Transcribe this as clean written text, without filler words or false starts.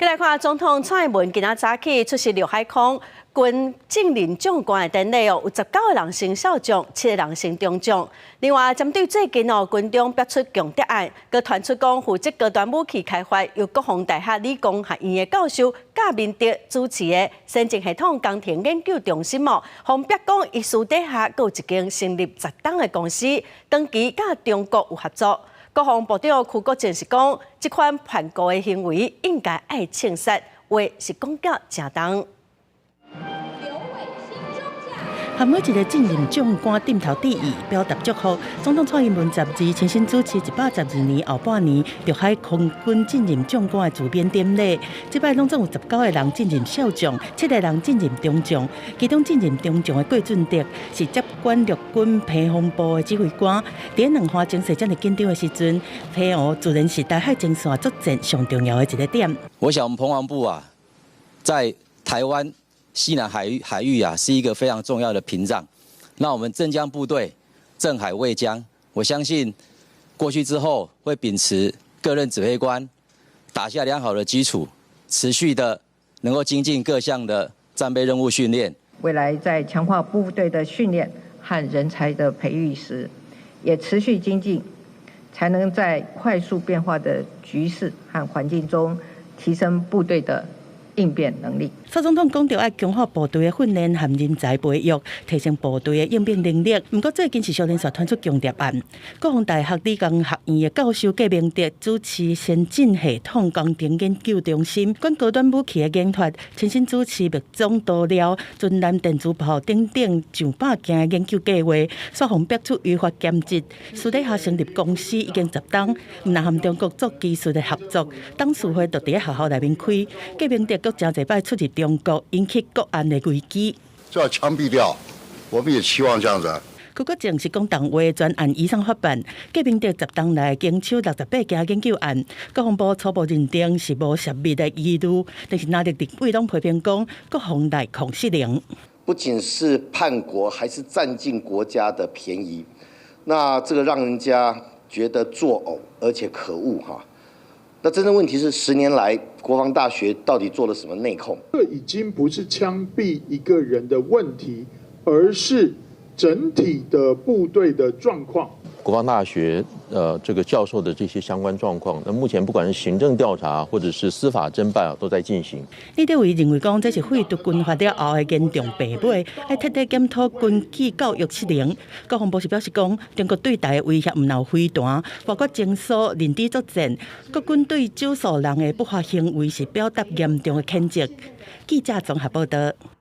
再来看总统蔡英文今仔早起出席陆海空军政任长官的典礼有19个人升少将，7个人升中将。另外，针对最近军中逼出强敌案，佮传出讲负责高端武器开发由国防大学理工学院的教授贾明德主持的先进系统工程研究中心方逼讲伊私底下佮有一间成立10档的公司，长期佮中国有合作。国防部长邱国正是讲，这款叛国的行为应该爱清杀，话是讲到正当。和每一个政任长官点头致意，表达祝福。总统蔡英文12亲身主持112年后半年陆海空军政任长官的自编典礼。这摆拢总有19个人进任少将，7个人进任中将。其中进任中将的郭俊德是接管陆军偏防部的指挥官。在两岸情势这么紧张的时阵，偏俄自然是台海前线作战上重要的一个点。我想我们澎防部在台湾西南海域是一个非常重要的屏障。那我们镇江部队镇海卫江，我相信过去之后会秉持各任指挥官打下良好的基础，持续的能够精进各项的战备任务训练。未来在强化部队的训练和人才的培育时，也持续精进，才能在快速变化的局势和环境中提升部队的应变能力。蔡总统讲到要强化部队的训练和人才培育，提升部队的应变能力。不过最近是少年所传出强谍案，国防大学理工学院的教授郭明德主持先进系统工程研究中心管高端武器的研发，亲身主持密宗导料、军艦电子炮等等上百件的研究计划，所防逼出违法兼职，私底下成立公司已经10档，唔但和中国做技术的合作，董事会就伫学校内面开。郭明德更真侪摆出入中国，引起国安的危机。就要枪毙掉，我们也期望这样子。邱国正是讲党话专案以上发办，郭明德10档内经手68件研究案，国防部初步认定是无涉密的疑虑，但是哪里立委拢批评讲国防内控失灵。不仅是叛国，还是占尽国家的便宜，那这个让人家觉得作呕，而且可恶哈。那真正问题是，10年来国防大学到底做了什么内控？这已经不是枪毙一个人的问题，而是整体的部队的状况。国防大学这个教授的这些相关状况，那目前不管是行政调查或者是司法侦办都在进行。李德伟认为讲，这是废除军法了后的严重弊尾，要彻底检讨军纪教育失灵。国防部是表示讲，中国对台的威胁唔闹飞弹，包括征收认知作战，国军对少数人的不法行为是表达严重的谴责。记者综合报道。